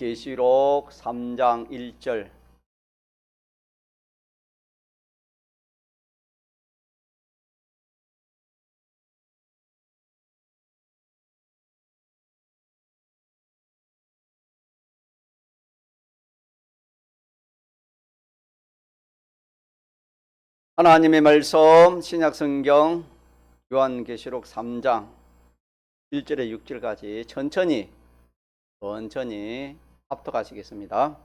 요한계시록 3장 1절. 하나님의 말씀 신약성경 요한계시록 3장 1절에 6절까지 천천히 합독하시겠습니다.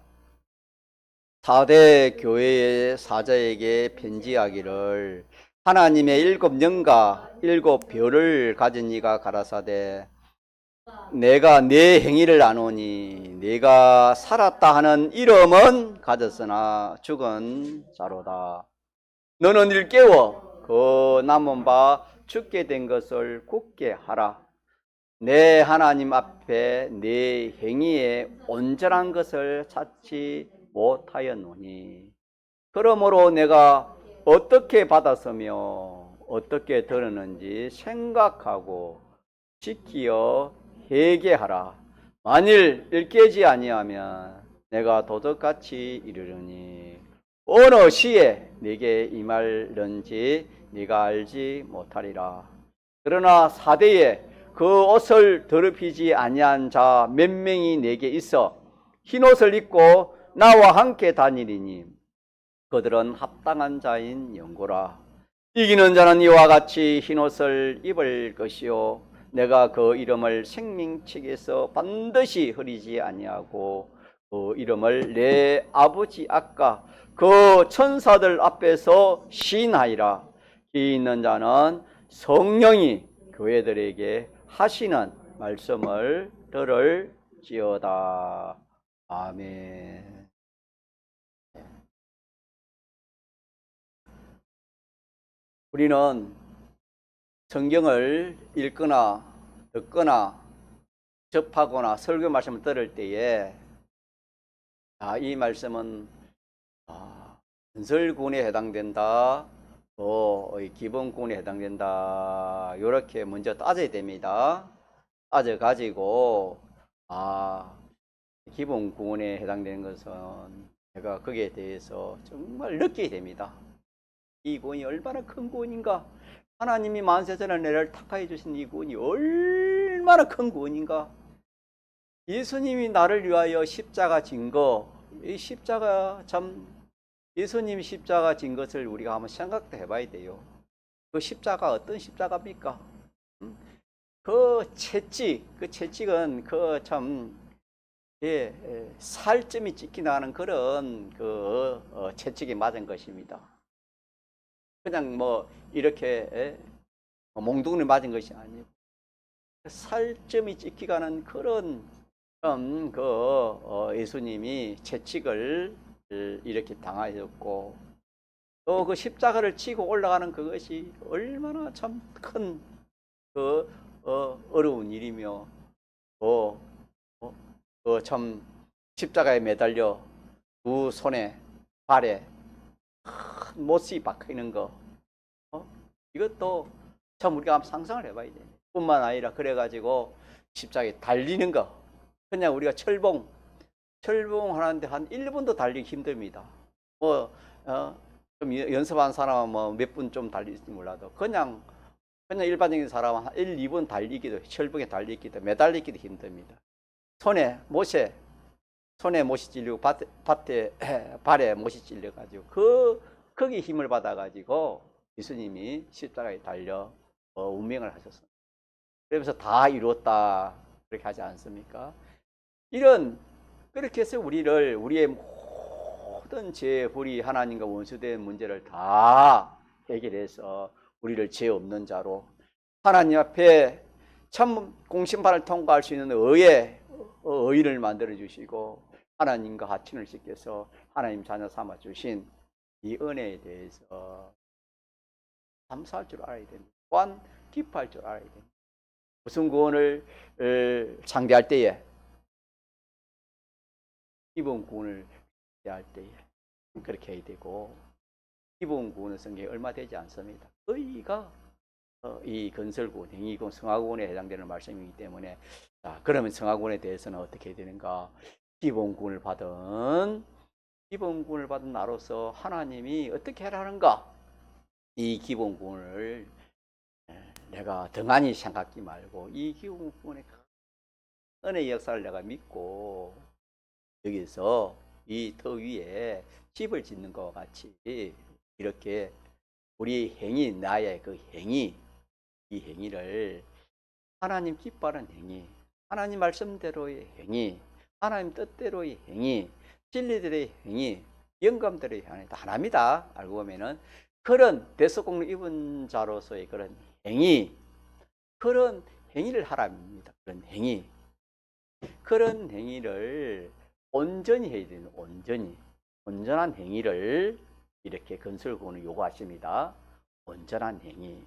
4대 교회의 사자에게 편지하기를 하나님의 7영과 7별을 가진 이가 가라사대 내가 네 행위를 아노니 네가 살았다 하는 이름은 가졌으나 죽은 자로다. 너는 일깨워 그 남은 바 죽게 된 것을 굳게 하라. 내 하나님 앞에 네 행위에 온전한 것을 찾지 못하였노니 그러므로 내가 어떻게 받았으며 어떻게 들었는지 생각하고 지키어 회개하라. 만일 일깨지 아니하면 내가 도적같이 이르르니 어느 시에 네게 임할는지 네가 알지 못하리라. 그러나 사대에 그 옷을 더럽히지 아니한 자 몇 명이 네게 있어 흰옷을 입고 나와 함께 다니리니 그들은 합당한 자인 영고라. 이기는 자는 이와 같이 흰옷을 입을 것이요 내가 그 이름을 생명책에서 반드시 흐리지 아니하고 그 이름을 내 아버지 아까 그 천사들 앞에서 시인하리라. 기 있는 자는 성령이 교회들에게 하시는 말씀을 들을지어다. 아멘. 우리는 성경을 읽거나 듣거나 접하거나 설교 말씀을 들을 때에 이 말씀은 건설군에 해당된다, 기본군에 해당된다, 이렇게 먼저 따져야 됩니다. 따져가지고 기본군에 해당되는 것은 제가 거기에 대해서 정말 느끼게 됩니다. 이 구원이 얼마나 큰 구원인가, 하나님이 만세전에 내를 택하여 주신 이 구원이 얼마나 큰 구원인가. 예수님이 나를 위하여 십자가 진 거, 이 십자가 참, 예수님이 십자가 진 것을 우리가 한번 생각도 해봐야 돼요. 그 십자가 어떤 십자가입니까? 그 채찍은 그 참, 살점이 찍히나는 그런 채찍이 맞은 것입니다. 그냥 뭐 이렇게 몽둥이 맞은 것이 아니고 살점이 찍히가는 그런 예수님이 채찍을 이렇게 당하셨고 또 그 십자가를 치고 올라가는 그것이 얼마나 참 큰 어려운 일이며 참 십자가에 매달려 두 손에 발에 큰 못이 박히는 거 이것도 참 우리가 한번 상상을 해봐야 돼. 뿐만 아니라 그래가지고 십자가에 달리는 거 그냥 우리가 철봉하는데 한 1분도 달리기 힘듭니다. 좀 연습한 사람은 뭐 몇 분 좀 달릴지 몰라도 그냥 일반적인 사람은 한 1, 2분 달리기도, 철봉에 달리기도, 매달리기도 힘듭니다. 손에 못이 찔리고 발에 못이 찔려가지고 거기 힘을 받아가지고 예수님이 십자가에 달려 운명을 하셨습니다. 그러면서 다 이루었다 그렇게 하지 않습니까? 그렇게 해서 우리의 모든 죄불이 하나님과 원수된 문제를 다 해결해서 우리를 죄 없는 자로 하나님 앞에 참 공심판을 통과할 수 있는 의인을 만들어 주시고 하나님과 하친을 지켜서 하나님 자녀 삼아 주신 이 은혜에 대해서 감사할 줄 알아야 됩니다. 또한 기뻐할 줄 알아야 됩니다. 무슨 구원을 상대할 때에, 기본 구원을 상대할 때에 그렇게 해야 되고, 기본 구원의 성경에 얼마 되지 않습니다. 의의가 이 건설구원, 행위구원, 성화구원에 해당되는 말씀이기 때문에 그러면 성화구원에 대해서는 어떻게 해야 되는가? 기본군을 받은 나로서 하나님이 어떻게 하라는가? 이 기본군을 내가 등한히 생각하지 말고 이 기본군의 은혜의 역사를 내가 믿고 여기서 이 터 위에 집을 짓는 것과 같이 이렇게 우리 행위, 나의 그 행위, 이 행위를 하나님 기뻐하는 행위, 하나님 말씀대로의 행위, 하나님 뜻대로의 행위, 진리들의 행위, 영감들의 행위 다 하나입니다. 알고 보면은 그런 대속공로 입은 자로서의 그런 행위, 그런 행위를 하라입니다. 그런 행위, 그런 행위를 온전히 해야 되는 온전한 행위를 이렇게 건설구는 요구하십니다. 온전한 행위.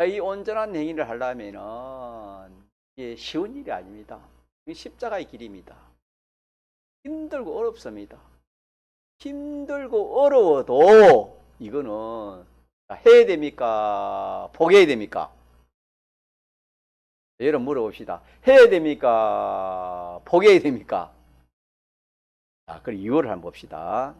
이 온전한 행위를 하려면은 이게 쉬운 일이 아닙니다. 십자가의 길입니다. 힘들고 어렵습니다. 힘들고 어려워도 이거는 해야 됩니까? 포기해야 됩니까? 여러분 물어봅시다. 해야 됩니까? 포기해야 됩니까? 자, 그럼 이유를 한번 봅시다.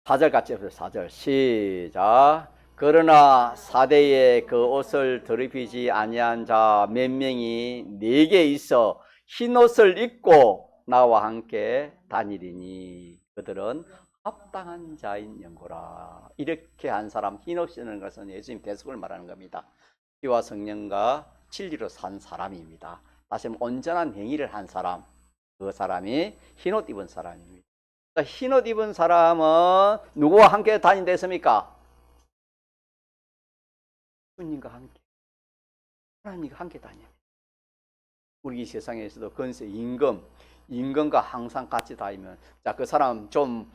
4절 같이 해보세요. 4절 시작. 그러나 사대에 그 옷을 더럽히지 아니한 자 몇 명이 내게 있어 흰 옷을 입고 나와 함께 다니리니 그들은 합당한 자인 연고라. 이렇게 한 사람, 흰 옷 입는 것은 예수님 대속을 말하는 겁니다. 피와 성령과 진리로 산 사람입니다. 다시 한번 온전한 행위를 한 사람, 그 사람이 흰 옷 입은 사람입니다. 흰 옷 입은 사람은 누구와 함께 다닌다 했습니까? 주님과 함께, 하나님과 함께 다녀요. 우리 이 세상에서도 건세, 임금과 항상 같이 다니면, 자, 그 사람 좀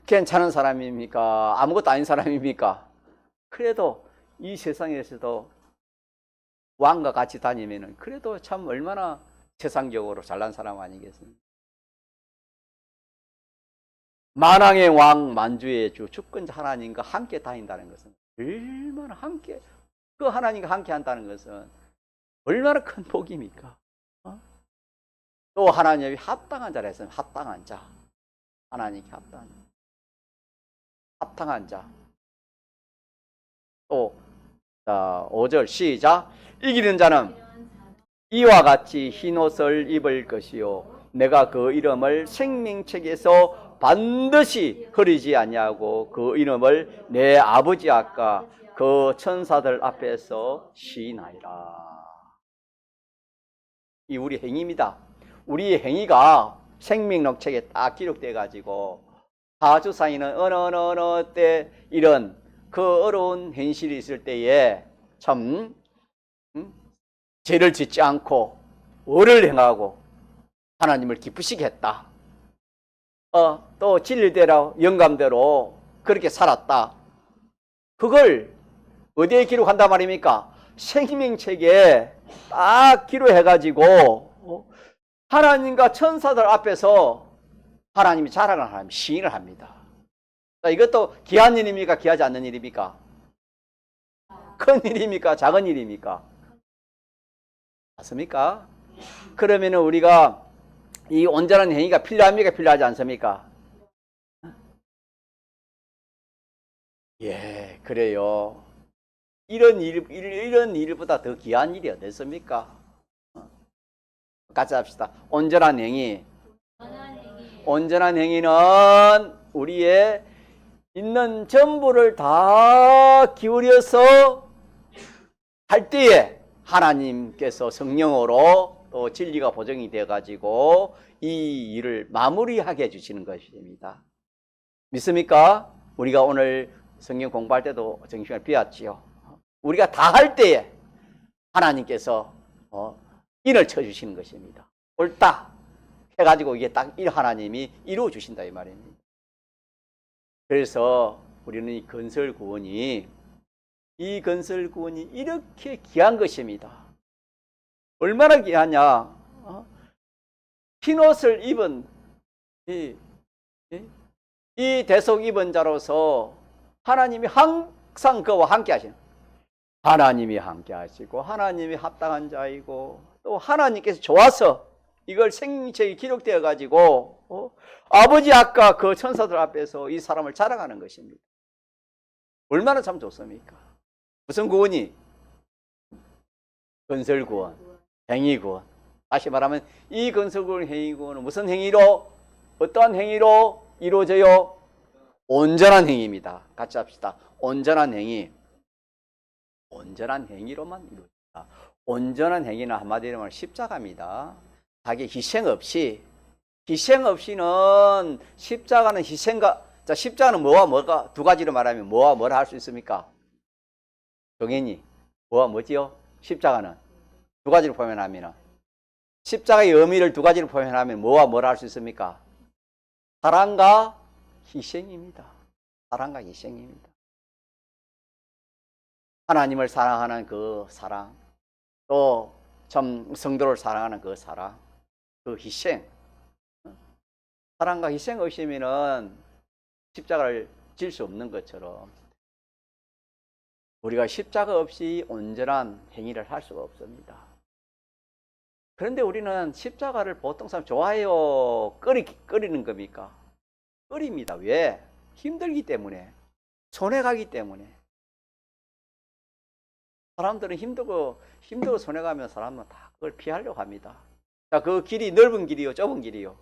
괜찮은 사람입니까? 아무것도 아닌 사람입니까? 그래도 이 세상에서도 왕과 같이 다니면은 그래도 참 얼마나 세상적으로 잘난 사람 아니겠습니까? 만왕의 왕, 만주의 주, 주권자 하나님과 함께 다닌다는 것은 얼마나 함께, 그 하나님과 함께 한다는 것은 얼마나 큰 복입니까? 또 하나님이 합당한 자라 했으면 합당한 자, 하나님께 합당한 자. 또 5절 시작. 이기는 자는 이와 같이 흰옷을 입을 것이요 내가 그 이름을 생명책에서 반드시 흐리지 아니하고 그 이름을 내 아버지 아까 그 천사들 앞에서 시인하리라. 이 우리 행위입니다. 우리의 행위가 생명록 책에 딱 기록돼 가지고 가주사이는 어느 때 이런 그 어려운 현실이 있을 때에 참 죄를 짓지 않고 의를 행하고 하나님을 기쁘시게 했다. 또 진리대로 영감대로 그렇게 살았다. 그걸 어디에 기록한단 말입니까? 생명책에 딱 기록해가지고 하나님과 천사들 앞에서 하나님이 자랑을 하나님 시인을 합니다. 이것도 귀한 일입니까? 귀하지 않는 일입니까? 큰 일입니까? 작은 일입니까? 맞습니까? 그러면 우리가 이 온전한 행위가 필요합니까? 필요하지 않습니까? 예, 그래요. 이런 일보다 더 귀한 일이 어딨습니까? 같이 합시다. 온전한 행위. 온전한 행위는 우리의 있는 전부를 다 기울여서 할 때에 하나님께서 성령으로 또 진리가 보정이 되어 가지고 이 일을 마무리하게 해주시는 것입니다. 믿습니까? 우리가 오늘 성경 공부할 때도 정신을 비웠지요. 우리가 다 할 때에 하나님께서 인을 쳐주시는 것입니다. 옳다 해가지고 이게 딱 일 하나님이 이루어 주신다 이 말입니다. 그래서 우리는 이 건설구원이 이렇게 귀한 것입니다. 얼마나 귀하냐? 흰옷을 입은 이 대속 입은 자로서 하나님이 항상 그와 함께 하시는, 하나님이 함께 하시고 하나님이 합당한 자이고 또 하나님께서 좋아서 이걸 생명책이 기록되어 가지고 아버지 아까 그 천사들 앞에서 이 사람을 자랑하는 것입니다. 얼마나 참 좋습니까? 무슨 구원이? 건설구원, 행위구원. 다시 말하면 이 건설구원, 행위구원은 무슨 행위로, 어떠한 행위로 이루어져요? 온전한 행위입니다. 같이 합시다. 온전한 행위. 온전한 행위로만 이루어진다. 온전한 행위는 한마디로 말하면 십자가입니다. 자기 희생 없이는 십자가는 희생과, 자, 십자가는 뭐가 두 가지로 말하면 뭐와 뭐라 할 수 있습니까? 동현이 뭐와 뭐지요? 십자가는 두 가지로 표현하면, 십자가의 의미를 두 가지로 표현하면 뭐와 뭐라 할 수 있습니까? 사랑과 희생입니다. 사랑과 희생입니다. 하나님을 사랑하는 그 사랑, 또 참 성도를 사랑하는 그 사랑, 그 희생. 사랑과 희생 없이면은 십자가를 질 수 없는 것처럼 우리가 십자가 없이 온전한 행위를 할 수가 없습니다. 그런데 우리는 십자가를 보통 사람 좋아해요? 꺼리는 겁니까? 꺼립니다. 왜? 힘들기 때문에, 손해가기 때문에. 사람들은 힘들고 손해가면 사람은 다 그걸 피하려고 합니다. 자, 그 길이 넓은 길이요, 좁은 길이요?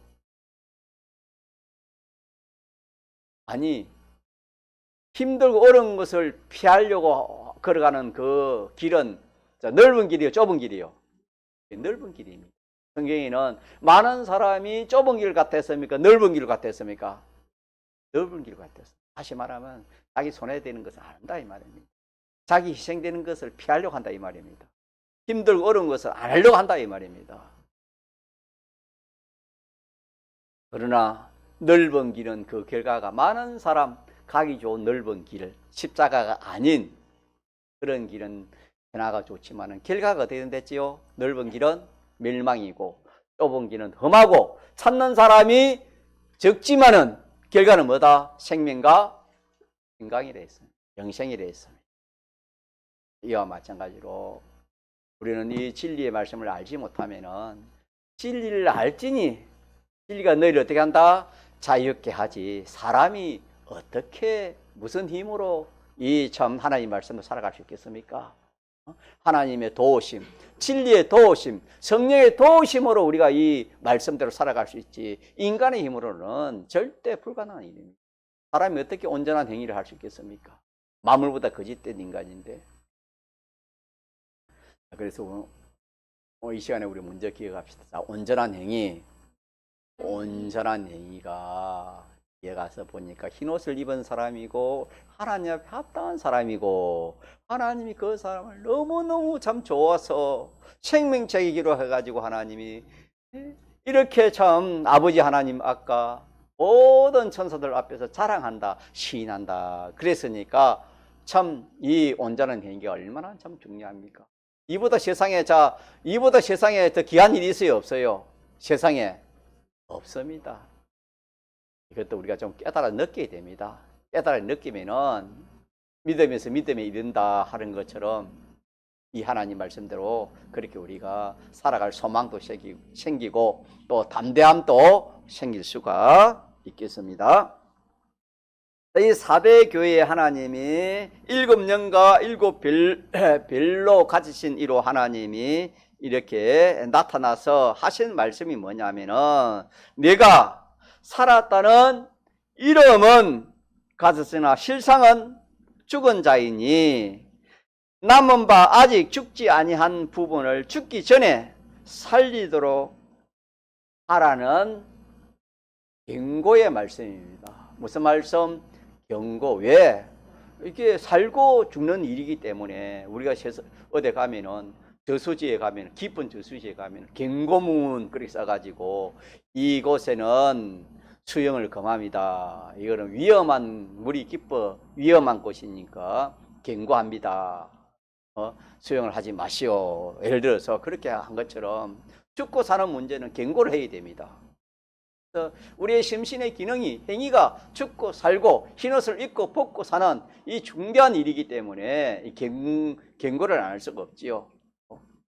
아니, 힘들고 어려운 것을 피하려고 걸어가는 그 길은, 자, 넓은 길이요, 좁은 길이요? 넓은 길입니다. 성경에는 많은 사람이 좁은 길 같았습니까? 넓은 길 같았습니까? 넓은 길 같았어요. 다시 말하면 자기 손해되는 것을 안 한다 이 말입니다. 자기 희생되는 것을 피하려고 한다 이 말입니다. 힘들고 어려운 것을 안 하려고 한다 이 말입니다. 그러나 넓은 길은 그 결과가 많은 사람 가기 좋은 넓은 길, 십자가가 아닌 그런 길은 변화가 좋지만은 결과가 어떻게 됐지요? 넓은 길은 멸망이고 좁은 길은 험하고 찾는 사람이 적지만은 결과는 뭐다? 생명과 건강이라 했습니다. 영생이라 했습니다. 이와 마찬가지로 우리는 이 진리의 말씀을 알지 못하면은 진리를 알지니 진리가 너희를 어떻게 한다? 자유롭게 하지. 사람이 어떻게 무슨 힘으로 이 참 하나님 말씀을 살아갈 수 있겠습니까? 하나님의 도우심, 진리의 도우심, 성령의 도우심으로 우리가 이 말씀대로 살아갈 수 있지 인간의 힘으로는 절대 불가능한 일입니다. 사람이 어떻게 온전한 행위를 할 수 있겠습니까? 마물보다 거짓된 인간인데. 그래서 이 시간에 우리 먼저 기억합시다. 자, 온전한 행위. 온전한 행위가 뒤에 가서 보니까 흰옷을 입은 사람이고 하나님 앞에 합당한 사람이고 하나님이 그 사람을 너무너무 참 좋아서 생명책에 기록해가지고 하나님이 이렇게 참 아버지 하나님 아까 모든 천사들 앞에서 자랑한다, 시인한다. 그랬으니까 참 이 온전한 행위가 얼마나 참 중요합니까? 이보다 세상에 더 귀한 일이 있어요, 없어요? 세상에 없습니다. 이것도 우리가 좀 깨달아 느끼게 됩니다. 깨달아 느끼면은 믿으면서 믿음에 이른다 하는 것처럼 이 하나님 말씀대로 그렇게 우리가 살아갈 소망도 생기고 또 담대함도 생길 수가 있겠습니다. 이 사대 교회의 하나님이 일곱 영과 일곱 별로 가지신 이로 하나님이 이렇게 나타나서 하신 말씀이 뭐냐면은 내가 살았다는 이름은 가졌으나 실상은 죽은 자이니 남은 바 아직 죽지 아니한 부분을 죽기 전에 살리도록 하라는 경고의 말씀입니다. 무슨 말씀? 경고. 왜? 이게 살고 죽는 일이기 때문에 우리가 어디 가면은 저수지에 가면 깊은 저수지에 가면 경고문 그렇게 써가지고 이곳에는 수영을 금합니다. 이거는 위험한 물이 깊어 위험한 곳이니까 경고합니다. 수영을 하지 마시오. 예를 들어서 그렇게 한 것처럼 죽고 사는 문제는 경고를 해야 됩니다. 그래서 우리의 심신의 기능이 행위가 죽고 살고 흰옷을 입고 벗고 사는 이 중대한 일이기 때문에 이 경고를 안 할 수가 없지요.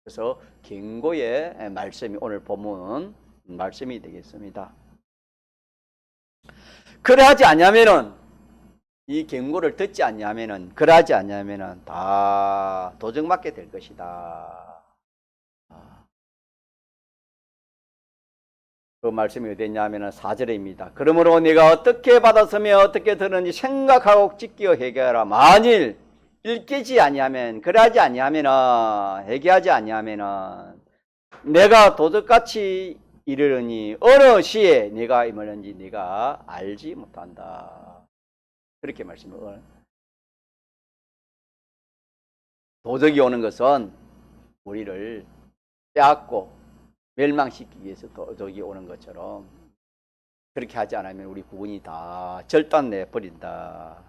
그래서 경고의 말씀이 오늘 본문 말씀이 되겠습니다. 그러하지 않냐면은 이 경고를 듣지 않냐면은 그러하지 않냐면은 다 도적맞게 될 것이다. 그 말씀이 어디냐면은 4절입니다. 그러므로 네가 어떻게 받았으며 어떻게 들었는지 생각하고 지켜 회개하라. 만일 일깨지 아니하면 그러하지 아니하면은 회개하지 아니하면은 내가 도적같이 이르르니 어느 시에 네가 임하는지 네가 알지 못한다. 그렇게 말씀을. 도적이 오는 것은 우리를 빼앗고 멸망시키기 위해서 도적이 오는 것처럼 그렇게 하지 않으면 우리 구원이 다 절단내 버린다.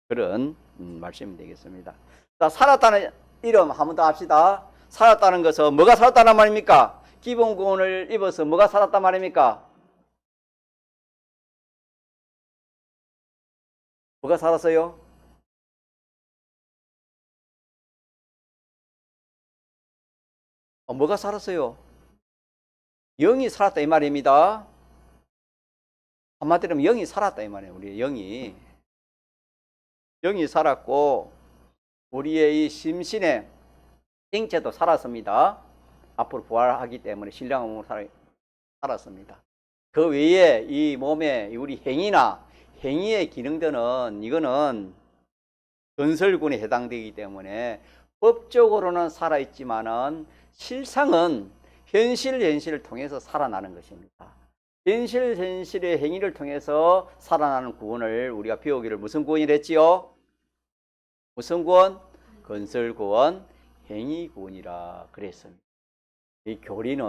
그런 말씀이 되겠습니다. 자, 살았다는 이름 한 번 더 합시다. 살았다는 것은 뭐가 살았다는 말입니까? 기본 구원을 입어서 뭐가 살았단 말입니까? 뭐가 살았어요? 뭐가 살았어요? 영이 살았다 이 말입니다. 한마디로 영이 살았다 이 말이에요. 우리의 영이 살았고 우리의 이 심신의 생체도 살았습니다. 앞으로 부활하기 때문에 신령한 몸으로 살았습니다. 그 외에 이 몸의 우리 행위의 기능들은 이거는 건설군에 해당되기 때문에 법적으로는 살아있지만은 실상은 현실을 통해서 살아나는 것입니다. 현실의 행위를 통해서 살아나는 구원을 우리가 배우기를 무슨 구원이라 했지요? 무슨 구원? 건설구원, 행위구원이라 그랬습니다. 이 교리는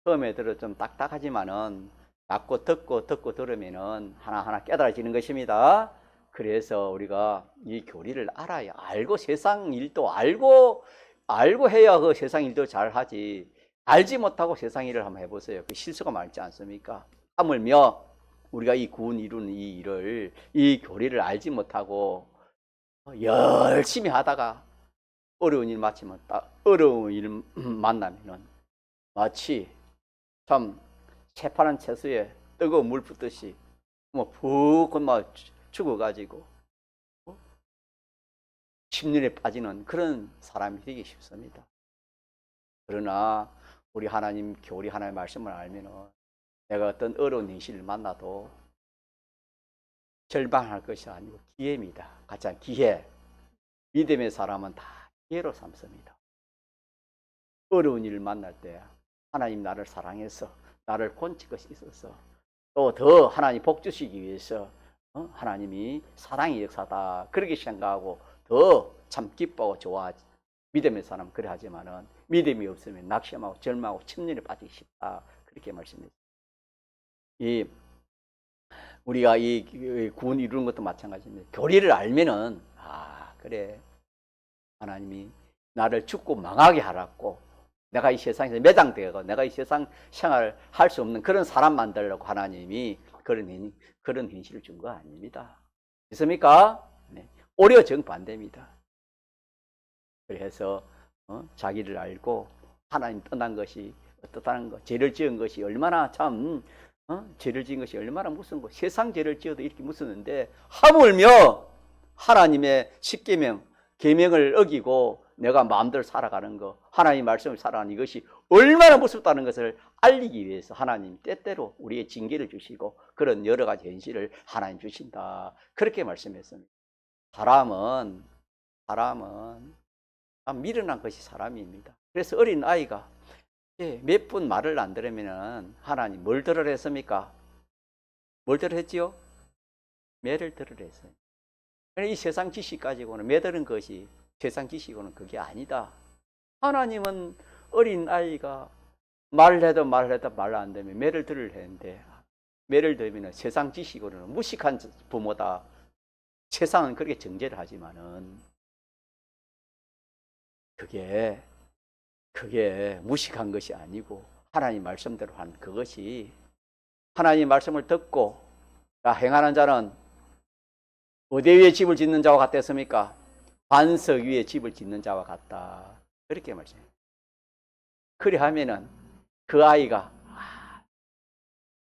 처음에 들어 좀 딱딱하지만은 자꾸 듣고 들으면은 하나하나 깨달아지는 것입니다. 그래서 우리가 이 교리를 알아야 알고 세상 일도 알고 해야 그 세상 일도 잘 하지. 알지 못하고 세상 일을 한번 해보세요. 그 실수가 많지 않습니까? 하물며 우리가 이 구원 이루는 이 일을 이 교리를 알지 못하고 열심히 하다가 어려운 일 마치면 어려운 일 만나면은 마치 참 새파란 채소에 뜨거운 물 붓듯이 푹 막 죽어가지고 심년에 빠지는 그런 사람이 되기 쉽습니다. 그러나 우리 하나님 교리 하나님의 말씀을 알면은 내가 어떤 어려운 현실을 만나도 절망할 것이 아니고 기회입니다. 가장 기회. 믿음의 사람은 다 기회로 삼습니다. 어려운 일을 만날 때 하나님 나를 사랑해서 나를 고칠 것이 있어서 또 더 하나님 복 주시기 위해서 하나님이 사랑의 역사다 그렇게 생각하고 더 참 기뻐하고 좋아하지. 믿음의 사람은 그래 하지만은 믿음이 없으면 낙심하고 절망하고 침륜에 빠지기 쉽다 그렇게 말씀했습니다. 우리가 이 구원 이루는 것도 마찬가지입니다. 교리를 알면은 그래 하나님이 나를 죽고 망하게 하라고 내가 이 세상에서 매장되고 내가 이 세상 생활을 할 수 없는 그런 사람 만들려고 하나님이 그런 현실을 준 거 아닙니다. 있습니까? 네. 오히려 정반대입니다. 그래서 자기를 알고 하나님 떠난 것이 어떻다는 것, 죄를 지은 것이 얼마나 참 죄를 지은 것이 얼마나 무슨 거, 세상 죄를 지어도 이렇게 무서운데 하물며 하나님의 십계명, 계명을 어기고 내가 마음대로 살아가는 거, 하나님 말씀을 살아가는 이것이 얼마나 무섭다는 것을 알리기 위해서 하나님 때때로 우리의 징계를 주시고 그런 여러 가지 현실을 하나님 주신다. 그렇게 말씀했습니다. 사람은 미련한 것이 사람입니다. 그래서 어린 아이가 몇 분 말을 안 들으면 하나님 뭘 들으라 했습니까? 뭘 들으라 했지요? 매를 들으라 했어요. 이 세상 지식 가지고는 매드는 것이 세상 지식으로는 그게 아니다. 하나님은 어린 아이가 말을 해도 말 안 되면 매를 들으려 했는데 매를 들으면 세상 지식으로는 무식한 부모다. 세상은 그렇게 정죄를 하지만은 그게 무식한 것이 아니고 하나님 말씀대로 한 그것이 하나님 말씀을 듣고 행하는 자는 어디 위에 집을 짓는 자와 같았습니까? 반석 위에 집을 짓는 자와 같다. 그렇게 말씀해요. 그래 하면은 그 아이가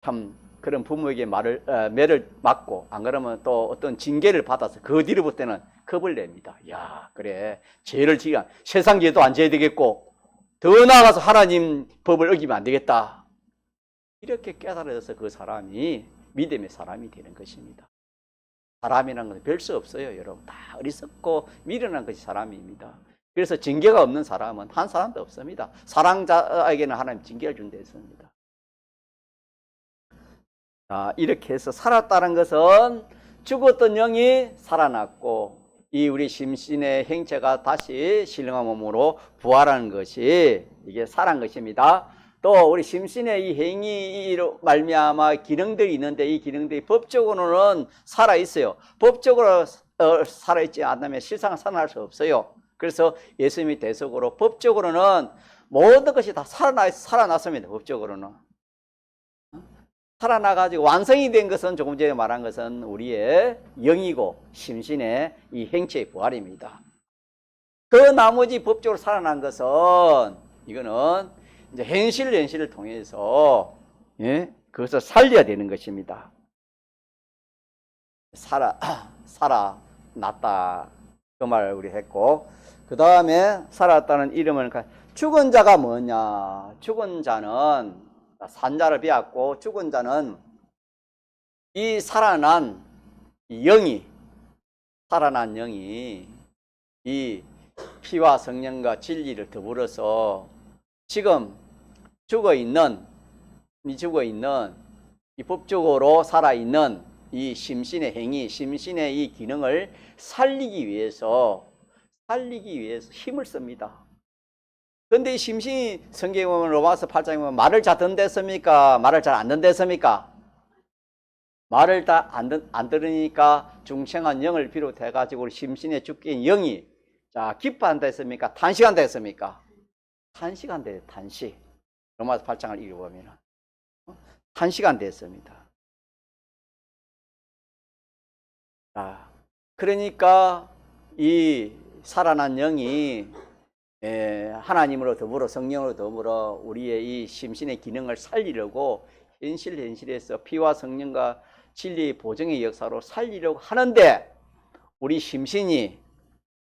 참 그런 부모에게 매를 맞고 안 그러면 또 어떤 징계를 받아서 그 뒤로부터는 겁을 냅니다. 야, 그래. 죄를 지가 세상 죄도 안 져야 되겠고 더 나아가서 하나님 법을 어기면 안 되겠다. 이렇게 깨달아서 그 사람이 믿음의 사람이 되는 것입니다. 사람이라는 것은 별 수 없어요, 여러분. 다 어리석고 미련한 것이 사람입니다. 그래서 징계가 없는 사람은 한 사람도 없습니다. 사랑자에게는 하나님 징계를 준다 했습니다. 이렇게 해서 살았다는 것은 죽었던 영이 살아났고 이 우리 심신의 행체가 다시 신령한 몸으로 부활하는 것이 이게 살아난 것입니다. 또 우리 심신의 이 행위로 말미암아 기능들이 있는데 이 기능들이 법적으로는 살아있어요. 법적으로 살아있지 않으면 실상은 살아날 수 없어요. 그래서 예수님이 대속으로 법적으로는 모든 것이 다 살아났습니다. 법적으로는. 살아나가지고 완성이 된 것은 조금 전에 말한 것은 우리의 영이고 심신의 이 행체의 부활입니다. 그 나머지 법적으로 살아난 것은 이거는 이제 현실을 통해서 그것을 살려야 되는 것입니다. 살아났다 그 말을 우리 했고 그 다음에 살았다는 이름을 죽은 자가 뭐냐? 죽은 자는 산자를 배웠고 죽은 자는 이 살아난 영이 이 피와 성령과 진리를 더불어서 지금 죽어있는 이 법적으로 살아있는 이 심신의 행위, 심신의 이 기능을 살리기 위해서 힘을 씁니다. 그런데 이 심신이 성경에 보면 로마서 8장에 보면 말을 잘 듣는댔습니까? 말을 잘 안 듣는댔습니까? 말을 다 안 들으니까 중생한 영을 비롯해 가지고 심신의 죽게 영이 기뻐한다 했습니까? 탄식한다 했습니까? 탄식한다 해요. 탄식. 로마서 8장을 읽어보면 탄식한다 했습니다. 그러니까 이 살아난 영이 하나님으로 더불어 성령으로 더불어 우리의 이 심신의 기능을 살리려고 현실에서 피와 성령과 진리의 보정의 역사로 살리려고 하는데 우리 심신이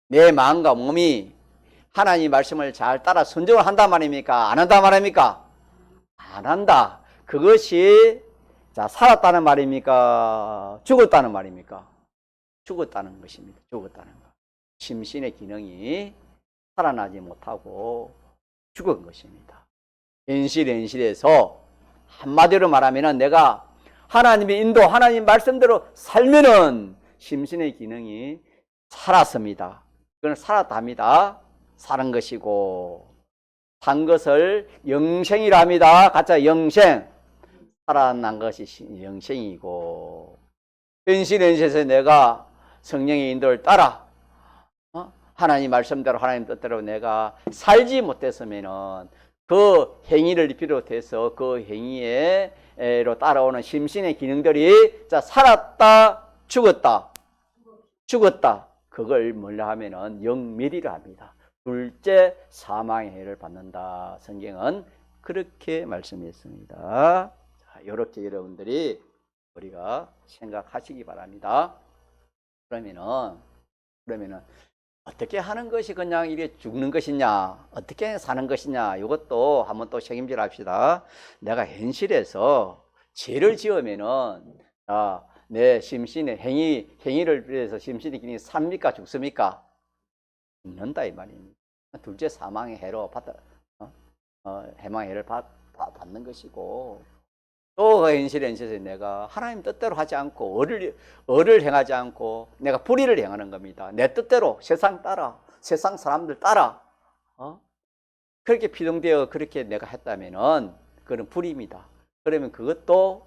내 마음과 몸이 하나님 말씀을 잘 따라 순종을 한단 말입니까? 안 한단 말입니까? 안 한다. 그것이 살았다는 말입니까? 죽었다는 말입니까? 죽었다는 것입니다. 죽었다는 것. 심신의 기능이 살아나지 못하고 죽은 것입니다. 현실에서 한마디로 말하면 내가 하나님의 인도, 하나님 말씀대로 살면은 심신의 기능이 살았습니다. 그건 살았다 합니다. 사는 것이고 산 것을 영생이라 합니다. 가짜 영생. 살아난 것이 영생이고 현실에서 내가 성령의 인도를 따라 하나님 말씀대로 하나님 뜻대로 내가 살지 못했으면은 그 행위를 비롯해서 그 행위로 따라오는 심신의 기능들이 살았다, 죽었다. 그걸 뭐라 하면은 영멸이라 합니다. 둘째 사망의 해를 받는다. 성경은 그렇게 말씀했습니다. 이렇게 여러분들이 우리가 생각하시기 바랍니다. 그러면은 어떻게 하는 것이 그냥 이게 죽는 것이냐, 어떻게 사는 것이냐, 이것도 한번 또 책임질 합시다. 내가 현실에서 죄를 지으면은 내 심신의 행위를 위해서 심신의 기능이 삽니까, 죽습니까? 죽는다 이 말입니다. 둘째 사망의 해로 해망의 해를 받는 것이고 또 그 현실에서 내가 하나님 뜻대로 하지 않고 의를 행하지 않고 내가 불의를 행하는 겁니다. 내 뜻대로 세상 따라 세상 사람들 따라 그렇게 피동되어 그렇게 내가 했다면은 그건 불의입니다. 그러면 그것도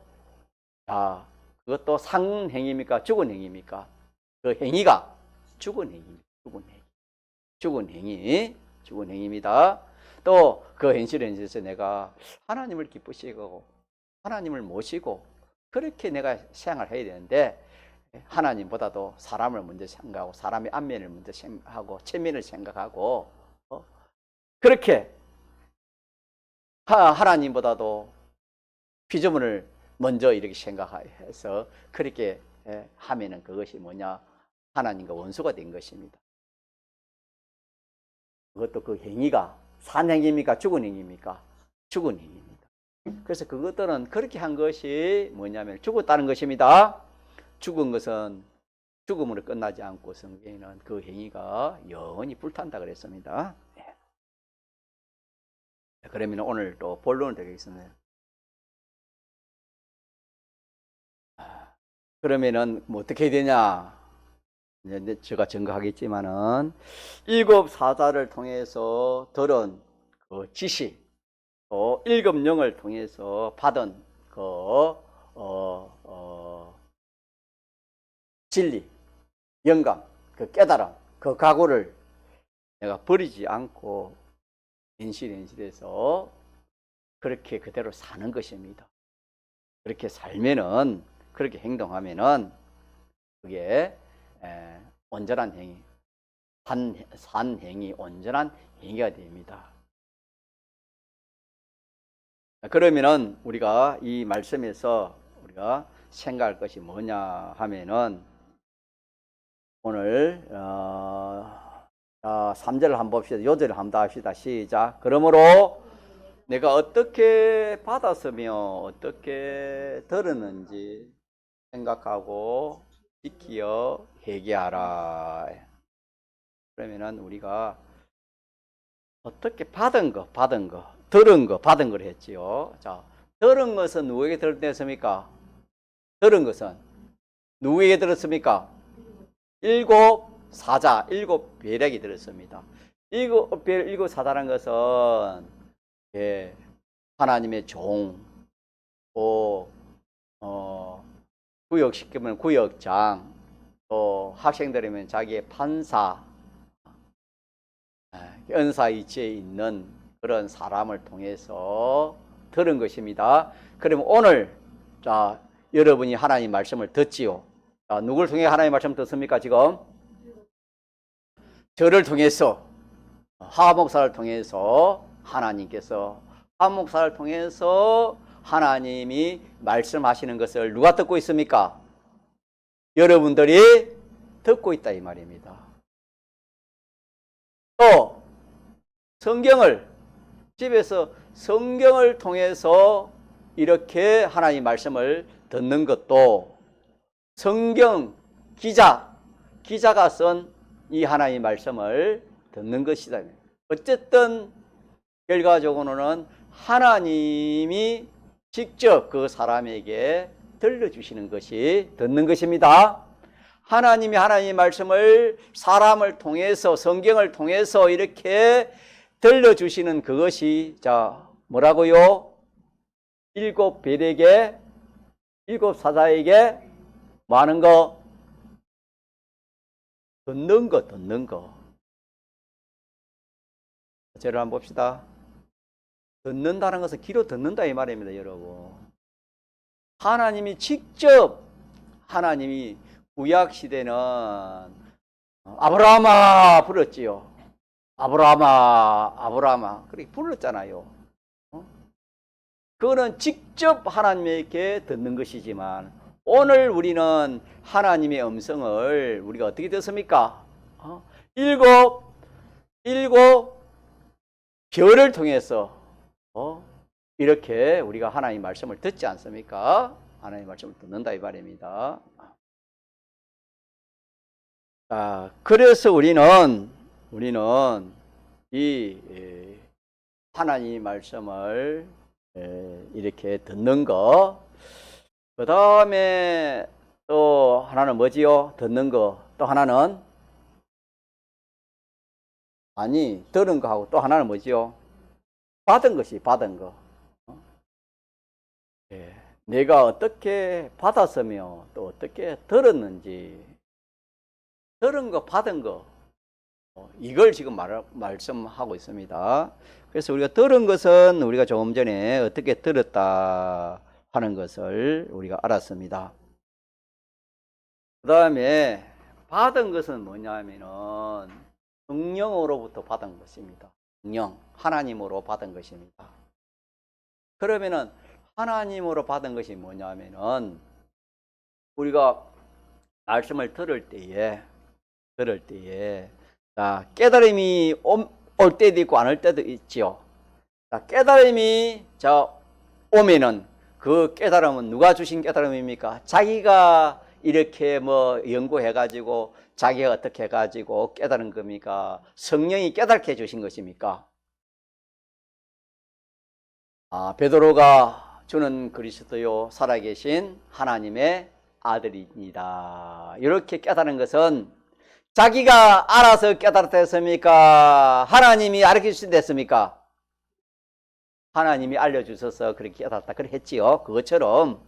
상행입니까? 죽은 행위입니까? 그 행위가 죽은 행위입니다. 또 그 현실에서 내가 하나님을 기쁘시고 하나님을 모시고 그렇게 내가 생활을 해야 되는데 하나님보다도 사람을 먼저 생각하고 사람의 안면을 먼저 생각하고 체면을 생각하고 그렇게 하나님보다도 피조물을 먼저 이렇게 생각해서 그렇게 하면은 그것이 뭐냐? 하나님과 원수가 된 것입니다. 그것도 그 행위가 산 행위입니까? 죽은 행위입니까? 죽은 행위입니다. 그래서 그것들은 그렇게 한 것이 뭐냐면 죽었다는 것입니다. 죽은 것은 죽음으로 끝나지 않고 성경에는 그 행위가 영원히 불탄다 그랬습니다. 그러면 오늘 또 본론을 드리겠습니다. 그러면은 뭐 어떻게 해야 되냐? 이제 제가 증거하겠지만은 일곱 사자를 통해서 들은 그 지식, 또 일곱 영을 통해서 받은 그 진리, 영감, 그 깨달음, 그 각오를 내가 버리지 않고 인실해서 그렇게 그대로 사는 것입니다. 그렇게 살면은, 그렇게 행동하면은 그게 온전한 행위, 산 행위, 온전한 행위가 됩니다. 그러면은 우리가 이 말씀에서 우리가 생각할 것이 뭐냐 하면은 오늘 3절을 한번 봅시다. 요절을 한번 합시다. 시작. 그러므로 내가 어떻게 받았으며 어떻게 들었는지 생각하고 지키어 회개하라. 그러면은 우리가 어떻게 받은 거, 들은 거, 받은 걸 했지요. 자, 들은 것은 누구에게 들었습니까? 들은 것은 누구에게 들었습니까? 일곱 사자, 일곱 벨에게 들었습니다. 일곱 사자라는 것은 하나님의 종, 또 구역시키면 구역장, 또 학생들이면 자기의 판사, 은사이치에 있는 그런 사람을 통해서 들은 것입니다. 그러면 오늘 자 여러분이 하나님 말씀을 듣지요. 자, 누굴 통해 하나님 말씀을 듣습니까? 지금 저를 통해서, 하 목사를 통해서 하나님께서, 하 목사를 통해서 하나님이 말씀하시는 것을 누가 듣고 있습니까? 여러분들이 듣고 있다 이 말입니다. 또 성경을, 집에서 성경을 통해서 이렇게 하나님 말씀을 듣는 것도 성경 기자가 쓴 이 하나님 말씀을 듣는 것이다. 어쨌든 결과적으로는 하나님이 직접 그 사람에게 들려주시는 것이 듣는 것입니다. 하나님이 하나님의 말씀을 사람을 통해서, 성경을 통해서 이렇게 들려주시는 그것이 자 뭐라고요? 일곱 벨에게, 일곱 사자에게 뭐 하는 거? 듣는 거. 제를 한번 봅시다. 듣는다는 것은 귀로 듣는다 이 말입니다, 여러분. 하나님이 직접, 하나님이 구약 시대는 아브라함아 불렀지요. 아브라함아 그렇게 불렀잖아요. 그거는 직접 하나님에게 듣는 것이지만 오늘 우리는 하나님의 음성을 우리가 어떻게 듣습니까? 일곱 별을 통해서 이렇게 우리가 하나님 말씀을 듣지 않습니까? 하나님 말씀을 듣는다 이 말입니다. 그래서 우리는 이 하나님 말씀을 이렇게 듣는 거, 그 다음에 또 하나는 뭐지요? 듣는 거. 또 하나는 들은 거하고 또 하나는 뭐지요? 받은 것이 받은 거. 내가 어떻게 받았으며 또 어떻게 들었는지, 들은 거, 받은 거, 이걸 지금 말씀하고 있습니다. 그래서 우리가 들은 것은 우리가 조금 전에 어떻게 들었다 하는 것을 우리가 알았습니다. 그 다음에 받은 것은 뭐냐 하면은 성령으로부터 받은 것입니다. 성령, 하나님으로 받은 것입니다. 그러면은 하나님으로 받은 것이 뭐냐면은 우리가 말씀을 들을 때에 자, 깨달음이 올 때도 있고 안 올 때도 있지요. 자, 깨달음이 오면은 그 깨달음은 누가 주신 깨달음입니까? 자기가 이렇게 뭐 연구해가지고 자기가 어떻게 해가지고 깨달은 겁니까? 성령이 깨닫게 해주신 것입니까? 베드로가 주는 그리스도요 살아계신 하나님의 아들입니다. 이렇게 깨달은 것은 자기가 알아서 깨달았다 했습니까? 하나님이 알려주신 됐습니까? 하나님이 알려주셔서 그렇게 깨달았다 그래 했지요. 그것처럼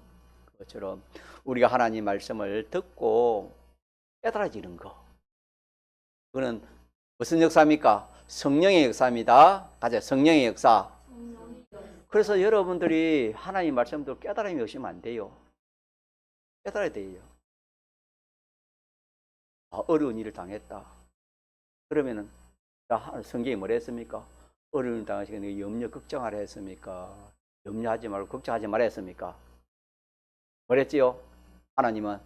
우리가 하나님 말씀을 듣고 깨달아지는 거, 그거는 무슨 역사입니까? 성령의 역사입니다. 가자, 성령의 역사. 그래서 여러분들이 하나님 말씀도 깨달음이 없으면 안 돼요. 깨달아야 돼요. 어려운 일을 당했다. 그러면은 성경이 뭐라 했습니까? 어려운 일을 당하시니까 염려 걱정하라 했습니까? 염려하지 말고 걱정하지 말라 했습니까? 뭐랬지요? 하나님은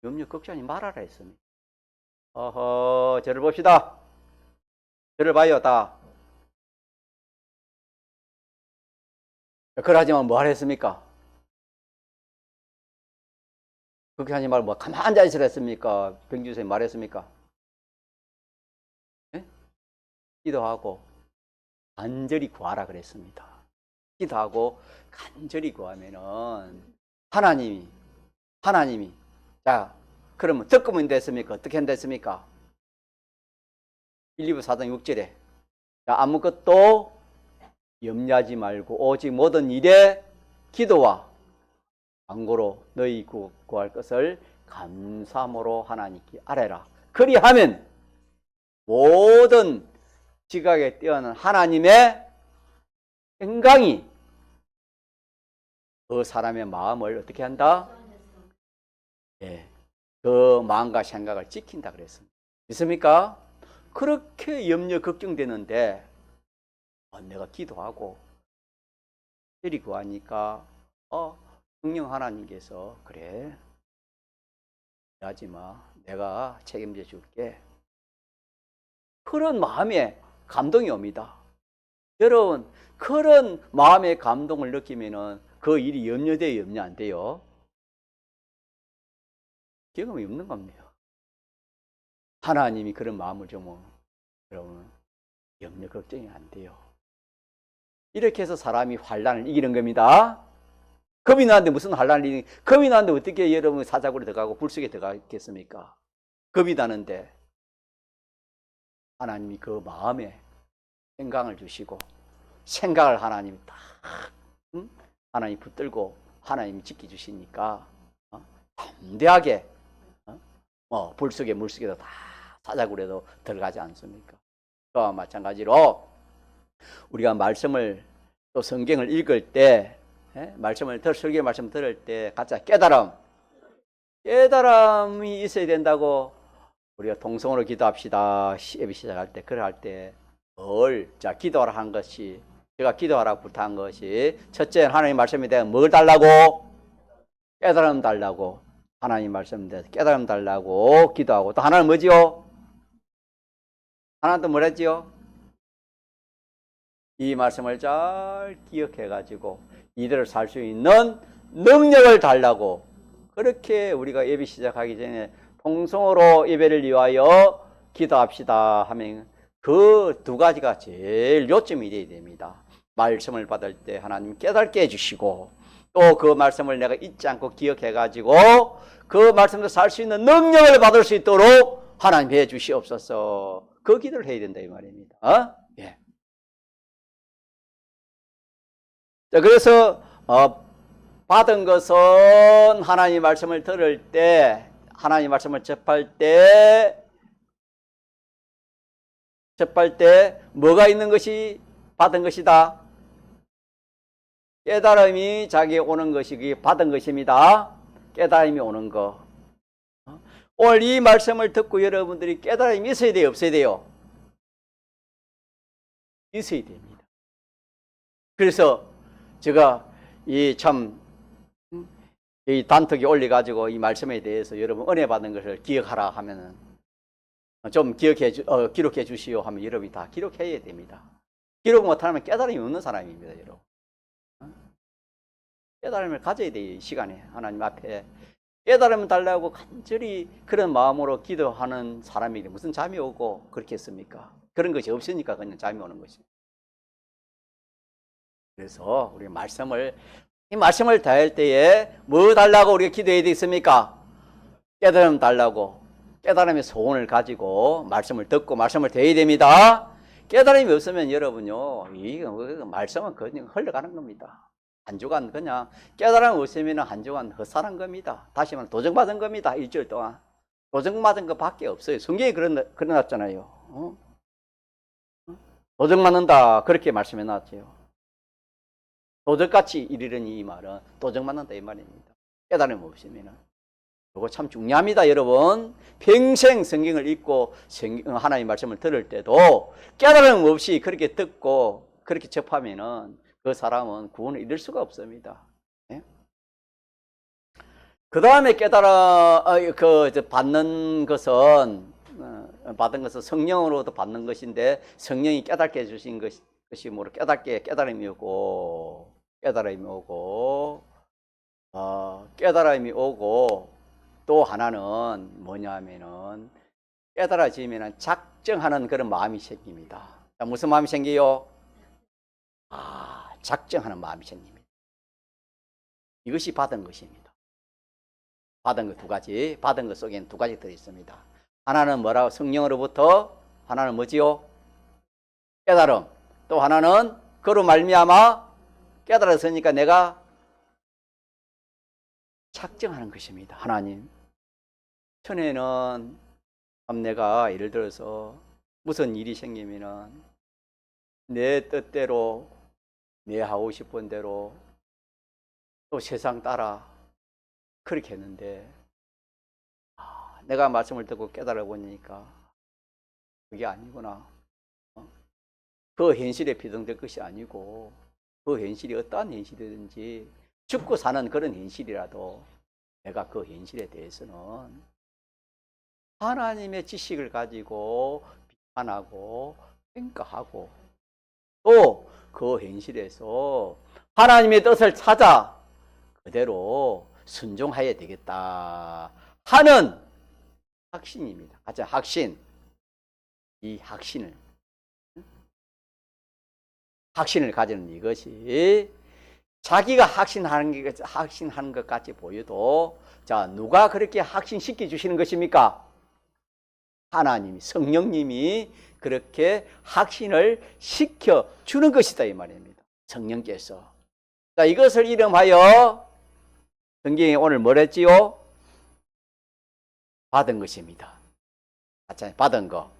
염려 걱정하지 말아라 했습니다. 저를 봅시다. 저를 봐요. 다. 그러하지만 뭐 하라 했습니까? 그렇게 하지 말고 뭐 가만히 앉아 있으라 했습니까? 병주선생님 말했습니까? 네? 기도하고 간절히 구하라 그랬습니다. 기도하고 간절히 구하면은 하나님이 자, 그러면 듣고면 됐습니까? 어떻게 됐습니까? 1, 2부 4장 6절에 자, 아무것도 염려하지 말고 오직 모든 일에 기도와 간구로 너희 구할 것을 감사함으로 하나님께 아뢰라. 그리하면 모든 지각에 뛰어난 하나님의 평강이 그 사람의 마음을 어떻게 한다? 예, 그 마음과 생각을 지킨다 그랬습니다. 믿습니까? 그렇게 염려 걱정되는데 내가 기도하고 때리 구하니까 성령 하나님께서 그래 하지마 내가 책임져 줄게. 그런 마음에 감동이 옵니다. 여러분 그런 마음의 감동을 느끼면은 그 일이 염려돼요, 염려 안 돼요? 경험이 없는 겁니다. 하나님이 그런 마음을 주면 여러분 염려 걱정이 안 돼요. 이렇게 해서 사람이 환난을 이기는 겁니다. 겁이 나는데 무슨 환난을 이기는, 겁이 나는데 어떻게 여러분 사자굴에 들어가고 불속에 들어가겠습니까? 겁이 나는데 하나님이 그 마음에 생각을 주시고 생각을 하나님이 딱 하나님이 붙들고 하나님이 지켜주시니까 담대하게 불속에 물속에도 다 사자굴에도 들어가지 않습니까? 그와 마찬가지로 우리가 말씀을 또 성경을 읽을 때 설교 말씀 들을 때 각자 깨달음이 있어야 된다고 우리가 동성으로 기도합시다. 예배 시작할 때 그럴 때 자 기도하라 한 것이 제가 기도하라고 부탁한 것이 첫째 하나님 말씀에 대한 뭘 달라고? 깨달음 달라고. 하나님 말씀에 대해서 깨달음 달라고 기도하고 또 하나는 뭐지요? 하나는 또 뭐랬지요? 이 말씀을 잘 기억해가지고 이대로 살 수 있는 능력을 달라고. 그렇게 우리가 예배 시작하기 전에 통성으로 예배를 위하여 기도합시다 하면 그 두 가지가 제일 요점이 되어야 됩니다. 말씀을 받을 때 하나님 깨닫게 해주시고 또 그 말씀을 내가 잊지 않고 기억해가지고 그 말씀으로 살 수 있는 능력을 받을 수 있도록 하나님 해주시옵소서. 그 기도를 해야 된다 이 말입니다. 예. 자, 그래서 받은 것은 하나님 말씀을 들을 때, 하나님 말씀을 접할 때 뭐가 있는 것이 받은 것이다? 깨달음이 자기에 오는 것이 받은 것입니다. 깨달음이 오는 거. 오늘 이 말씀을 듣고 여러분들이 깨달음이 있어야 돼요? 없어야 돼요? 있어야 됩니다. 그래서 제가 이 참 이 단톡에 올려가지고 이 말씀에 대해서 여러분 은혜 받은 것을 기억하라 하면은 좀 기록해 주시오 하면 여러분이 다 기록해야 됩니다. 기록 못하면 깨달음이 없는 사람입니다, 여러분. 깨달음을 가져야 돼요, 이 시간에. 하나님 앞에. 깨달음을 달라고 간절히 그런 마음으로 기도하는 사람이 무슨 잠이 오고 그렇겠습니까? 그런 것이 없으니까 그냥 잠이 오는 것입니다. 그래서 우리 이 말씀을 다할 때에 뭐 달라고 우리가 기도해야 되겠습니까? 깨달음 달라고. 깨달음의 소원을 가지고 말씀을 듣고 말씀을 대해야 됩니다. 깨달음이 없으면 여러분요, 이 말씀은 그냥 흘러가는 겁니다. 한 주간 그냥 깨달음 없으면 한 주간 헛살한 겁니다. 다시 말하면 도정받은 겁니다. 일주일 동안. 도정받은 것밖에 없어요. 성경이 그러놨잖아요. 도정받는다 그렇게 말씀해 놨죠. 도적같이 이르려니 이 말은 도적맞는다 이 말입니다. 깨달음 없으면 이거 참 중요합니다, 여러분. 평생 성경을 읽고 하나님의 말씀을 들을 때도 깨달음 없이 그렇게 듣고 그렇게 접하면은 그 사람은 구원을 이룰 수가 없습니다. 예? 그 다음에 받는 것은 성령으로도 받는 것인데 성령이 깨닫게 해주신 것이 뭐로 깨달음이 오고 깨달음이 오고 또 하나는 뭐냐면은 깨달아지면은 작정하는 그런 마음이 생깁니다. 자, 무슨 마음이 생겨요? 작정하는 마음이 생깁니다. 이것이 받은 것입니다. 받은 것 두 가지, 받은 것 속에는 두 가지 들어 있습니다. 하나는 뭐라고? 성령으로부터. 하나는 뭐지요? 깨달음. 또 하나는 그로 말미암아 깨달았으니까 내가 작정하는 것입니다. 하나님, 전에는 내가 예를 들어서 무슨 일이 생기면은 내 뜻대로 내 하고 싶은 대로 또 세상 따라 그렇게 했는데 내가 말씀을 듣고 깨달아 보니까 그게 아니구나. 그 현실에 비동될 것이 아니고 그 현실이 어떠한 현실이든지 죽고 사는 그런 현실이라도 내가 그 현실에 대해서는 하나님의 지식을 가지고 비판하고 평가하고 또 그 현실에서 하나님의 뜻을 찾아 그대로 순종해야 되겠다 하는 확신입니다. 가장 확신. 이 확신을 가지는 이것이 자기가 확신하는 것 같이 보여도 자, 누가 그렇게 확신시켜 주시는 것입니까? 하나님이, 성령님이 그렇게 확신을 시켜 주는 것이다 이 말입니다. 성령께서. 자, 이것을 이름하여 성경이 오늘 뭐랬지요? 받은 것입니다. 맞잖아요. 받은 거.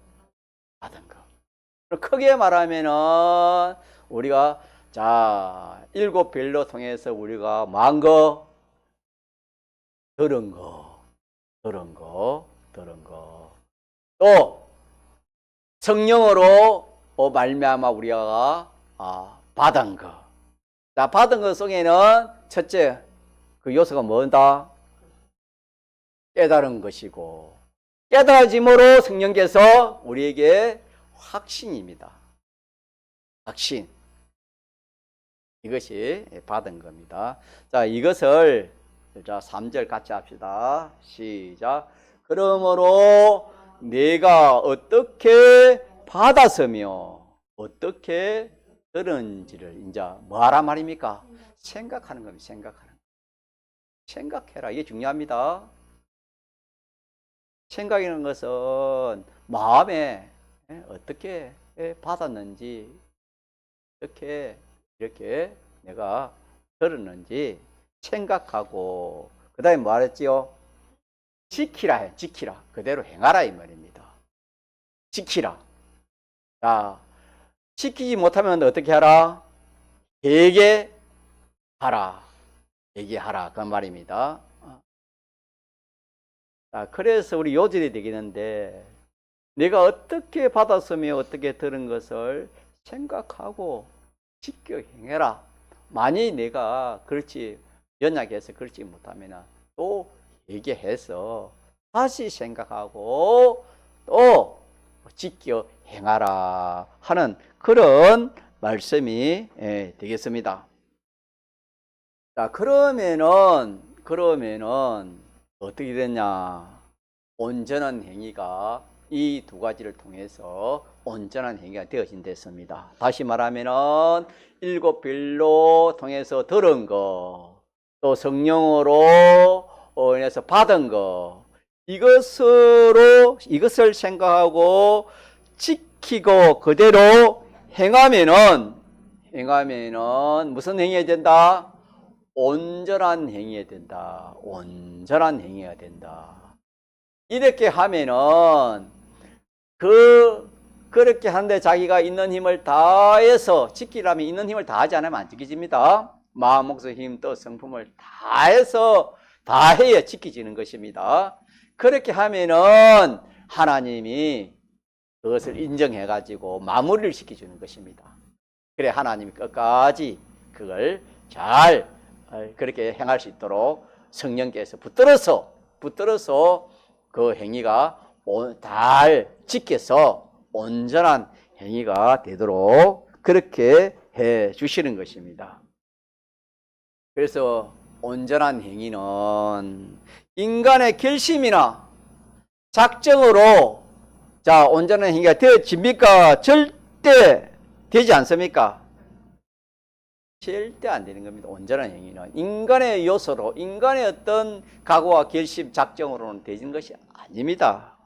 크게 말하면은 우리가 자, 7별로 통해서 우리가 뭐한 거? 들은 거. 또 성령으로 말미암아 우리가 받은 거. 자, 받은 것 속에는 첫째 그 요소가 뭔다? 깨달은 것이고 깨달아짐으로 성령께서 우리에게 확신입니다. 확신. 이것이 받은 겁니다. 자, 이것을 자 3절 같이 합시다. 시작. 그러므로 내가 어떻게 받았으며 어떻게 들은지를 이제 뭐하란 말입니까? 생각하는 겁니다. 생각해라. 이게 중요합니다. 생각이라는 것은 마음에 어떻게 받았는지 어떻게 이렇게 내가 들었는지 생각하고 그 다음에 뭐 하랬지요? 지키라. 그대로 행하라 이 말입니다. 지키라. 자, 지키지 못하면 어떻게 하라? 회개하라. 그 말입니다. 자, 그래서 우리 요절이 되겠는데 내가 어떻게 받았으며 어떻게 들은 것을 생각하고 지켜 행해라. 만일 내가 그렇지 연약해서 그렇지 못하면 또 얘기해서 다시 생각하고 또 지켜 행하라 하는 그런 말씀이 되겠습니다. 자, 그러면은 어떻게 되냐? 온전한 행위가 이 두 가지를 통해서 온전한 행위가 되어진댔습니다. 다시 말하면은 일곱 빌로 통해서 들은 거, 또 성령으로 인해서 받은 거, 이것을 생각하고 지키고 그대로 행하면은 무슨 행위가 된다? 온전한 행위가 된다. 온전한 행위가 된다. 이렇게 하면은 그렇게 하는데 자기가 있는 힘을 다해서 지키려면 있는 힘을 다하지 않으면 안 지켜집니다. 마음, 목숨, 힘, 뜻, 성품을 다해야 지켜지는 것입니다. 그렇게 하면은 하나님이 그것을 인정해가지고 마무리를 시켜주는 것입니다. 그래 하나님이 끝까지 그걸 잘 그렇게 행할 수 있도록 성령께서 붙들어서 그 행위가 잘 지켜서 온전한 행위가 되도록 그렇게 해 주시는 것입니다. 그래서 온전한 행위는 인간의 결심이나 작정으로 온전한 행위가 되어집니까? 절대 되지 않습니까? 절대 안 되는 겁니다. 온전한 행위는 인간의 요소로, 인간의 어떤 각오와 결심, 작정으로는 되는 것이 아닙니다.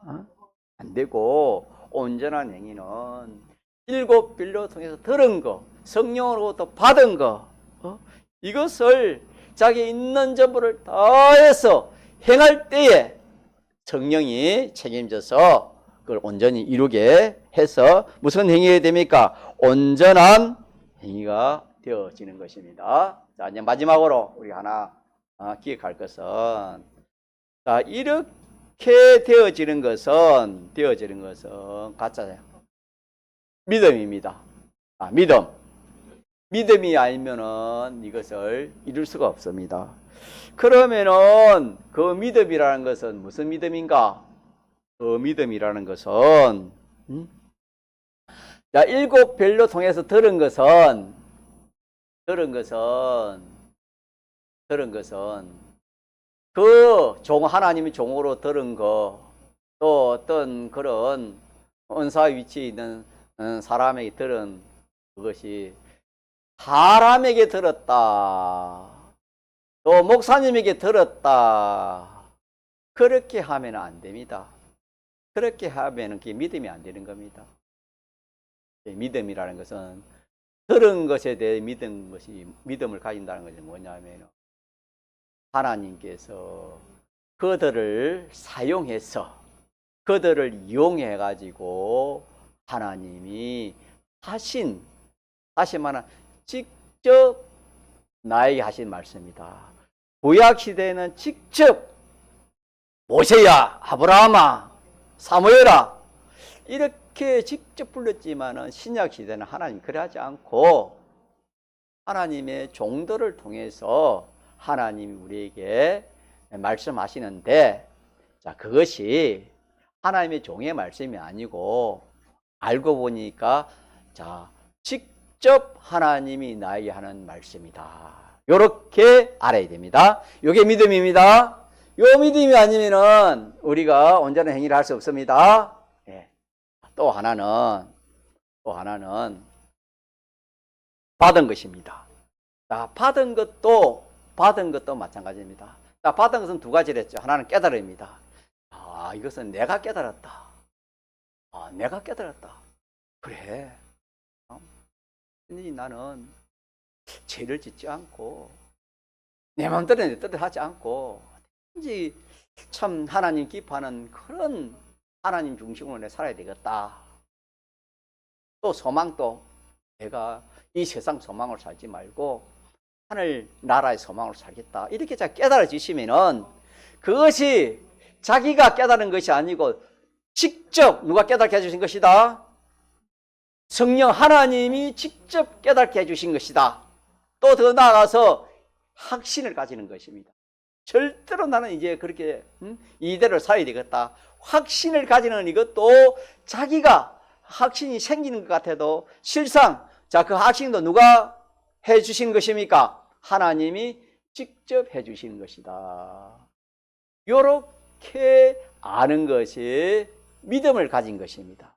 안 되고 온전한 행위는 일곱 빌로 통해서 들은 거, 성령으로부터 받은 거, 이것을 자기 있는 전부를 다해서 행할 때에 성령이 책임져서 그걸 온전히 이루게 해서 무슨 행위가 됩니까? 온전한 행위가 되어지는 것입니다. 자, 이제 마지막으로 우리 하나 기억할 것은, 자, 이렇게 되어지는 것은 가짜 믿음입니다. 믿음이 아니면은 이것을 이룰 수가 없습니다. 그러면은 그 믿음이라는 것은 무슨 믿음인가? 그 믿음이라는 것은 자, 일곱 별로 통해서 들은 것은 그 하나님이 종으로 들은 거, 또 어떤 그런 은사 위치에 있는 사람에게 들은 그것이 사람에게 들었다, 또 목사님에게 들었다, 그렇게 하면 안 됩니다. 그렇게 하면 그게 믿음이 안 되는 겁니다. 믿음이라는 것은 들은 것에 대해 믿음을 가진다는 것이 뭐냐면 하나님께서 그들을 사용해서 그들을 이용해 가지고 하나님이 다시 말하면 직접 나에게 하신 말씀이다. 구약 시대에는 직접 모세야, 아브라함아, 사무엘아 이렇게 직접 불렀지만은 신약 시대는 하나님 그러하지 않고 하나님의 종들을 통해서 하나님이 우리에게 말씀하시는데, 자, 그것이 하나님의 종의 말씀이 아니고 알고 보니까 자, 직접 하나님이 나에게 하는 말씀이다. 요렇게 알아야 됩니다. 요게 믿음입니다. 요 믿음이 아니면은 우리가 온전한 행위를 할 수 없습니다. 예. 또 하나는 받은 것입니다. 자, 받은 것도 마찬가지입니다. 자, 받은 것은 두 가지를 했죠. 하나는 깨달음입니다. 이것은 내가 깨달았다. 내가 깨달았다. 그래. 나는 죄를 짓지 않고 내 마음대로 내 뜻대로 하지 않고 참 하나님 기뻐하는 그런 하나님 중심으로 내 살아야 되겠다. 또 소망도 내가 이 세상 소망으로 살지 말고 하늘 나라의 소망으로 살겠다. 이렇게 잘 깨달아지시면은 그것이 자기가 깨달은 것이 아니고 직접 누가 깨닫게 해주신 것이다? 성령 하나님이 직접 깨닫게 해주신 것이다. 또 더 나아가서 확신을 가지는 것입니다. 절대로 나는 이제 그렇게 이대로 살아야 되겠다. 확신을 가지는 이것도 자기가 확신이 생기는 것 같아도 실상 자, 그 확신도 누가 해주신 것입니까? 하나님이 직접 해주시는 것이다. 요렇게 아는 것이 믿음을 가진 것입니다.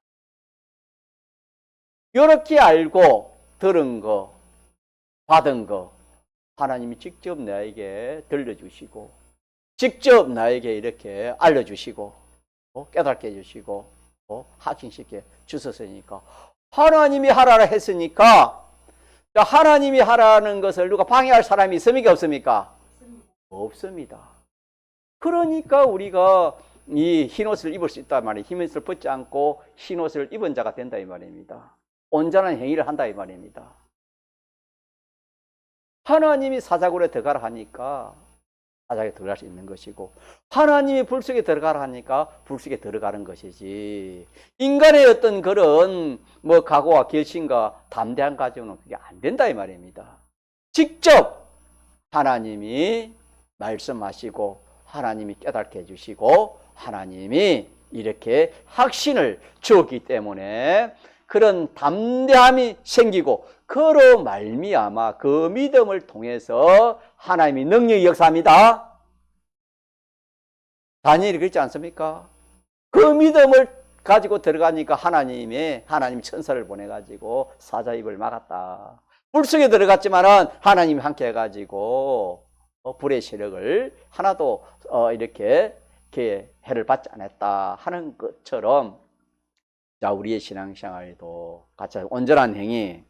요렇게 알고 들은 거, 받은 거 하나님이 직접 나에게 들려주시고 직접 나에게 이렇게 알려주시고 깨닫게 해주시고 확신시켜 주셨으니까 하나님이 하라라 했으니까 하나님이 하라는 것을 누가 방해할 사람이 있습니까? 없습니까? 없습니다. 그러니까 우리가 이 흰옷을 입을 수 있단 말이에요. 흰옷을 벗지 않고 흰옷을 입은 자가 된다 이 말입니다. 온전한 행위를 한다 이 말입니다. 하나님이 사자굴에 들어가라 하니까 사자굴에 들어갈 수 있는 것이고 하나님이 불속에 들어가라 하니까 불속에 들어가는 것이지 인간의 어떤 그런 뭐 각오와 결심과 담대한 가지고는 그게 안 된다 이 말입니다. 직접 하나님이 말씀하시고 하나님이 깨닫게 해주시고 하나님이 이렇게 확신을 주었기 때문에 그런 담대함이 생기고 그로 말미암아 그 믿음을 통해서 하나님이 능력이 역사합니다. 다니엘이 그렇지 않습니까? 그 믿음을 가지고 들어가니까 하나님 천사를 보내가지고 사자 입을 막았다. 불속에 들어갔지만은 하나님이 함께 해가지고 불의 세력을 하나도 이렇게 해를 받지 않았다 하는 것처럼 자, 우리의 신앙생활에도 같이 온전한 행위,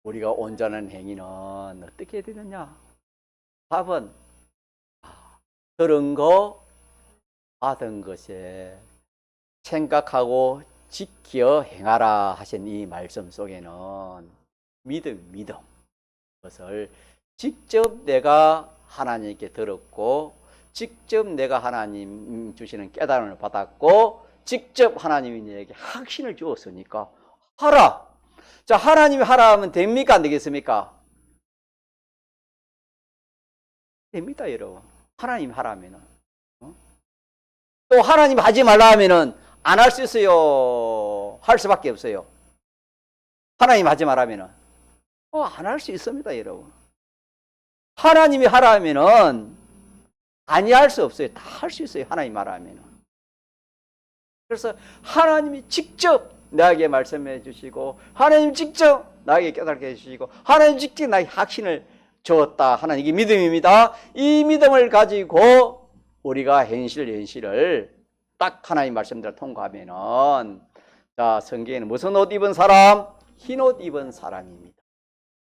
우리가 온전한 행위는 어떻게 해야 되느냐? 답은 들은 거, 받은 것에 생각하고 지켜 행하라 하신 이 말씀 속에는 믿음. 그것을 직접 내가 하나님께 들었고, 직접 내가 하나님 주시는 깨달음을 받았고, 직접 하나님이 내게 확신을 주었으니까 하라. 자, 하나님이 하라 하면 됩니까? 안 되겠습니까? 됩니다, 여러분. 하나님이 하라 하면은. 또 하나님이 하지 말라 하면은 안 할 수 있어요. 할 수밖에 없어요. 하나님이 하지 말라 하면은 안 할 수 있습니다, 여러분. 하나님이 하라 하면은 아니할 수 없어요. 다 할 수 있어요. 하나님이 하라 하면은. 그래서 하나님이 직접 나에게 말씀해 주시고 하나님 직접 나에게 깨닫게 해주시고 하나님 직접 나에게 확신을 주었다 하는 이게 믿음입니다. 이 믿음을 가지고 우리가 현실을 딱 하나님 말씀대로 통과하면은 자, 성경에는 무슨 옷 입은 사람? 흰옷 입은 사람입니다.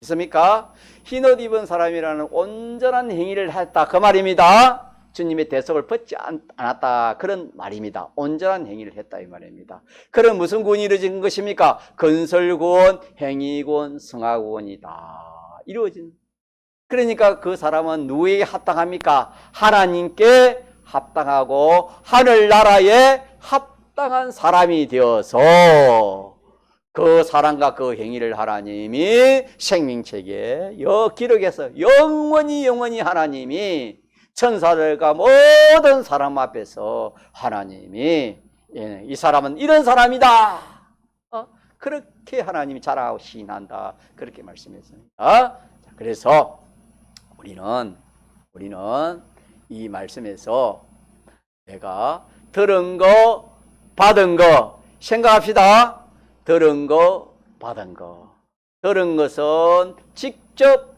있습니까? 흰옷 입은 사람이라는 온전한 행위를 했다 그 말입니다. 주님의 대속을 받지 않았다 그런 말입니다. 온전한 행위를 했다 이 말입니다. 그럼 무슨 구원이 이루어진 것입니까? 건설구원, 행위구원, 성화구원이다 이루어진. 그러니까 그 사람은 누구에게 합당합니까? 하나님께 합당하고 하늘나라에 합당한 사람이 되어서 그 사랑과 그 행위를 하나님이 생명책에 기록해서 영원히 하나님이 천사들과 모든 사람 앞에서 하나님이 이 사람은 이런 사람이다. 그렇게 하나님이 자랑하고 시인한다. 그렇게 말씀했습니다. 그래서 우리는 이 말씀에서 내가 들은 거, 받은 거 생각합시다. 들은 거, 받은 거. 들은 것은 직접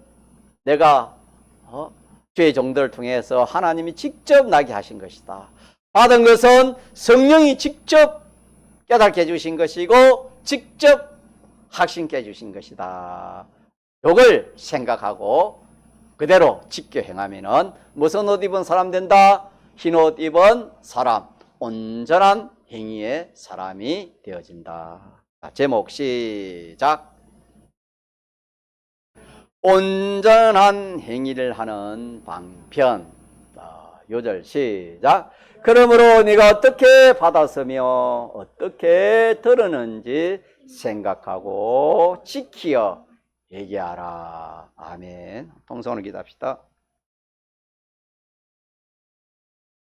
내가 주의 종들을 통해서 하나님이 직접 나게 하신 것이다. 받은 것은 성령이 직접 깨닫게 해주신 것이고 직접 확신케 해주신 것이다. 이걸 생각하고 그대로 지켜 행하면은 무슨 옷 입은 사람 된다? 흰 옷 입은 사람, 온전한 행위의 사람이 되어진다. 자, 제목 시작. 온전한 행위를 하는 방편. 요절 시작. 그러므로 네가 어떻게 받았으며 어떻게 들었는지 생각하고 지키어 얘기하라. 아멘. 통성으로 기도합시다.